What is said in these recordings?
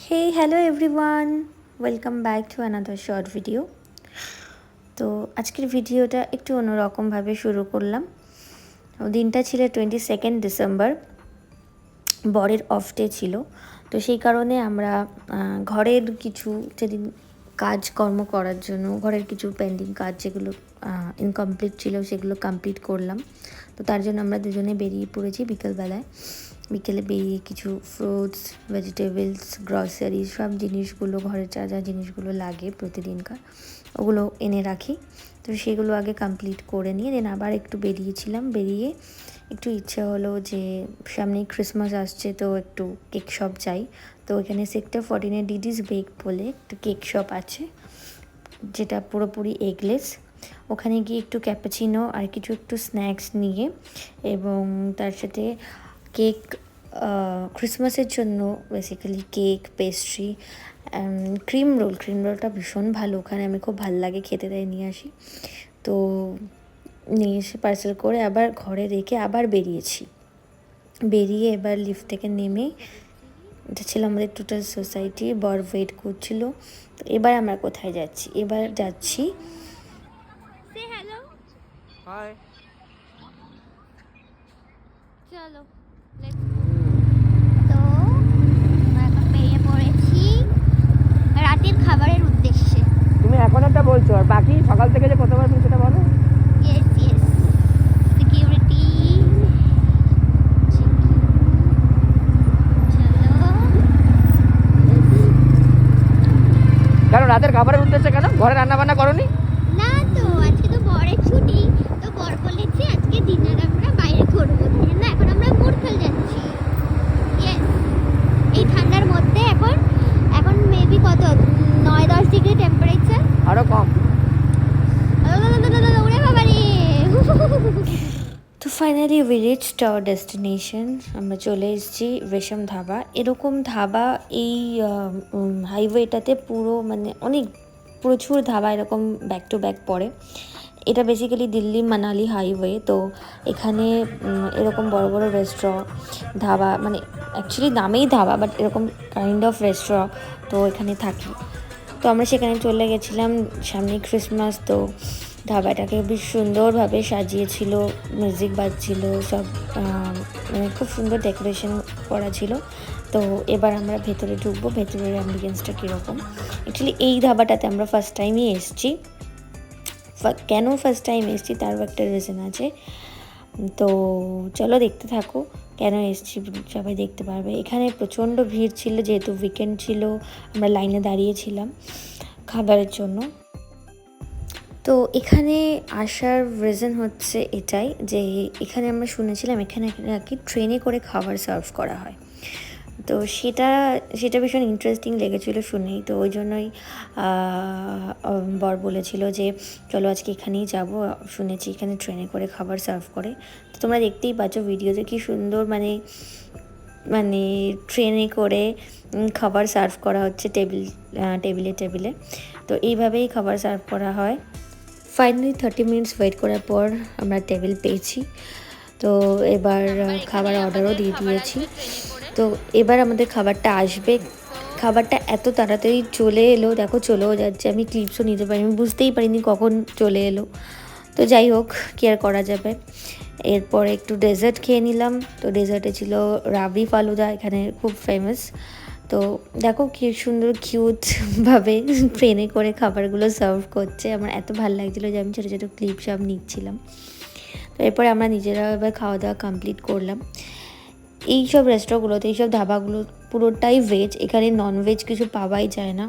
Hey, hello everyone. Welcome back to another short video. তো আজকের ভিডিওটা একটু অন্যরকমভাবে শুরু করলাম। দিনটা ছিল 22 ডিসেম্বর, বরের অফ ডে ছিল। তো সেই কারণে আমরা ঘরের কিছু যেদিন কাজকর্ম করার জন্য ঘরের কিছু পেন্ডিং কাজ যেগুলো ইনকমপ্লিট ছিল সেগুলো কমপ্লিট করলাম। তো তার জন্য আমরা দুজনে বেরিয়ে পড়েছি বিকেলে বেরিয়ে কিছু ফ্রুটস, ভেজিটেবলস, গ্রসারি সব জিনিসগুলো ঘরের যা যা জিনিসগুলো লাগে প্রতিদিনকার ওগুলো এনে রাখি। তো সেগুলো আগে কমপ্লিট করে নিয়ে দেন আবার একটু বেরিয়ে একটু ইচ্ছে হলো যে সামনেই ক্রিসমাস আসছে, তো একটু কেক শপ যাই। তো এখানে সেক্টর 14-এ ডিডিস বেক বলে একটা কেক শপ আছে যেটা পুরোপুরি এগলেস। ওখানে গিয়ে একটু ক্যাপাচিনো আর কিছু একটু স্ন্যাক্স নিয়ে এবং তার সাথে কেক, ক্রিসমাসের জন্য বেসিক্যালি কেক, পেস্ট্রি, ক্রিম রোলটা ভীষণ ভালো ওখানে, আমি খুব ভালো লাগে খেতে, তাই নিয়ে আসি। তো নিয়ে এসে পার্সেল করে আবার ঘরে রেখে আবার বেরিয়ে এবার লিফট থেকে নেমে, এটা ছিল আমাদের টোটাল সোসাইটি, বর ওয়েট করছিল। তো এবার আমরা কোথায় যাচ্ছি? এবার যাচ্ছি হাই, চলো তো আমরা এখন বেরিয়ে পড়েছি রাতের খাবারের উদ্দেশ্যে। তুমি এখন একটা বলছো আর বাকি সকাল থেকে যে কতবার তুমি সেটা বলো। Yes security. চলো কেন রাতের খাবারের উদ্দেশ্যে কেন? ঘরে রান্না বান্না করোনি? না, তো আজকে তো বরের ছুটি, তো বর বলেছে আজকে ডিনার আমরা বাইরে করবো, তাই জন্য এখন আমরা মুরথল যাচ্ছি। ইয়েস, এই ঠান্ডার মধ্যে এখন মেবি কত 9-10 ডিগ্রি টেম্পারেচার, আরো কম। ওরে বাবা রে। তো finally we reached hour destination. আমরা চলে এসেছি রেশম ধাবা। এরকম ধাবা এই হাইওয়েটাতে পুরো মানে অনেক প্রচুর ধাবা এরকম ব্যাক টু ব্যাক পড়ে। এটা বেসিক্যালি দিল্লি মানালি হাইওয়ে। তো এখানে এরকম বড় বড় রেস্টুরেন্ট, ধাবা, মানে অ্যাকচুয়ালি নামেই ধাবা বাট এরকম কাইন্ড অফ রেস্টুরেন্ট তো এখানে থাকে। তো আমরা সেখানে চলে গেছিলাম, সামনে ক্রিসমাস, তো ধাবাটাকে বেশ সুন্দরভাবে সাজিয়েছিল, মিউজিক বাজছিল সব, মানে খুব সুন্দর ডেকোরেশন করা ছিল। তো এবার আমরা ভেতরে ঢুকবো, ভেতরের অ্যাম্বিয়েন্সটা কীরকম। অ্যাকচুয়ালি এই ধাবাটাতে আমরা ফার্স্ট টাইমই এসেছি। কেন ফার্স্ট টাইম এসেছি তারও একটা রিজন আছে। তো চলো দেখতে থাকো, কেন এসেছি সবাই দেখতে পারবে। এখানে প্রচণ্ড ভিড় ছিল যেহেতু উইকেন্ড ছিল, আমরা লাইনে দাঁড়িয়েছিলাম খাবারের জন্য। তো এখানে আসার রিজন হচ্ছে এটাই যে এখানে আমরা শুনেছিলাম এখানে নাকি ট্রেনে করে খাবার সার্ভ করা হয়। তো সেটা ভীষণ ইন্টারেস্টিং লেগেছিলো শুনেই। তো ওই জন্যই বর বলেছিল যে চলো আজকে এখানেই যাব, শুনেছি এখানে ট্রেনে করে খাবার সার্ভ করে। তো তোমরা দেখতেই পাচ্ছ ভিডিওতে কি সুন্দর, মানে মানে ট্রেনে করে খাবার সার্ভ করা হচ্ছে টেবিলে। তো এইভাবেই খাবার সার্ভ করা হয়। ফাইনালি 30 মিনিটস ওয়েট করার পর আমরা টেবিল পেয়েছি। তো এবার খাবার অর্ডারও দিয়ে দিয়েছি। তো এবার আমাদের খাবারটা আসবে। খাবারটা এত তাড়াতাড়ি চলে এলো, দেখো চলেও যাচ্ছে, আমি ক্লিপসও নিতে পারিনি, আমি বুঝতেই পারিনি কখন চলে এলো। তো যাই হোক, কি আর করা যাবে। এরপর একটু ডেজার্ট খেয়ে নিলাম। তো ডেজার্টে ছিল রাবড়ি ফালুদা, এখানে খুব ফেমাস। তো দেখো কি সুন্দর কিউটভাবে ট্রেনে করে খাবারগুলো সার্ভ করছে, আমার এত ভালো লাগছিলো যে আমি ছোটো ছোটো ক্লিপ সব নিচ্ছিলাম। তো এরপরে আমরা নিজেরা এবার খাওয়া দাওয়া কমপ্লিট করলাম। এইসব রেস্টুরেন্টগুলোতে, এইসব ধাবাগুলো পুরোটাই ভেজ, এখানে ননভেজ কিছু পাওয়াই যায় না,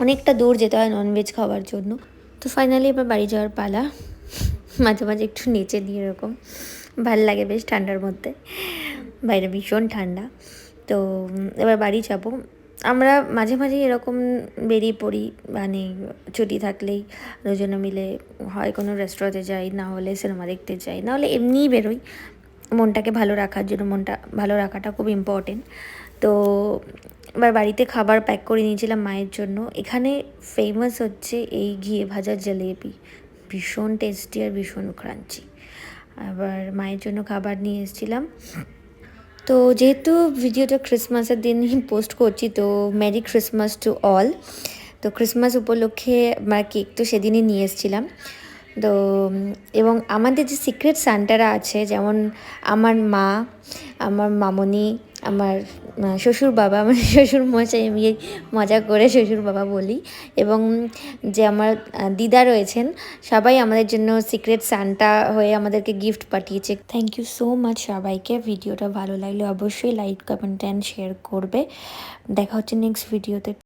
অনেকটা দূর যেতে হয় ননভেজ খাওয়ার জন্য। তো ফাইনালি এবার বাড়ি যাওয়ার পালা। মাঝে মাঝে একটু নেচে নিয়ে এরকম ভাল লাগে বেশ ঠান্ডার মধ্যে, বাইরে ভীষণ ঠান্ডা। তো এবার বাড়ি যাব। আমরা মাঝে মাঝে এরকম বেরিয়ে পড়ি, মানে ছুটি থাকলেই দুজনে মিলে হয় কোনো রেস্টুরেন্টে যাই, না হলে সিনেমা দেখতে যাই, না হলে এমনিই বেরোই মনটাকে ভালো রাখার জন্য। মনটা ভালো রাখাটা খুব ইম্পর্টেন্ট। তো এবার বাড়িতে খাবার প্যাক করে নিয়েছিলাম মায়ের জন্য। এখানে ফেমাস হচ্ছে এই ঘিয়ে ভাজা জলেবি, ভীষণ টেস্টি আর ভীষণ ক্রাঞ্চি। আবার মায়ের জন্য খাবার নিয়ে এসেছিলাম। তো যেহেতু ভিডিওটা ক্রিসমাসের দিনই পোস্ট করছি, তো মেরি ক্রিসমাস টু অল। তো ক্রিসমাস উপলক্ষে আমরা কেক তো সেদিনই নিয়ে এসেছিলাম। তো এবং আমাদের যে সিক্রেট সান্টারা আছে, যেমন আমার মা, আমার মামনি, আমার শ্বশুর বাবা, আমার শ্বশুর মশাই, আমি এই মজা করে শ্বশুর বাবা বলি, এবং যে আমার দিদা রয়েছেন, সবাই আমাদের জন্য সিক্রেট সান্টা হয়ে আমাদেরকে গিফট পাঠিয়েছে। থ্যাংক ইউ সো মাচ সবাইকে। ভিডিওটা ভালো লাগলে অবশ্যই লাইক, কমেন্ট অ্যান্ড শেয়ার করবে। দেখা হচ্ছে নেক্সট ভিডিওতে।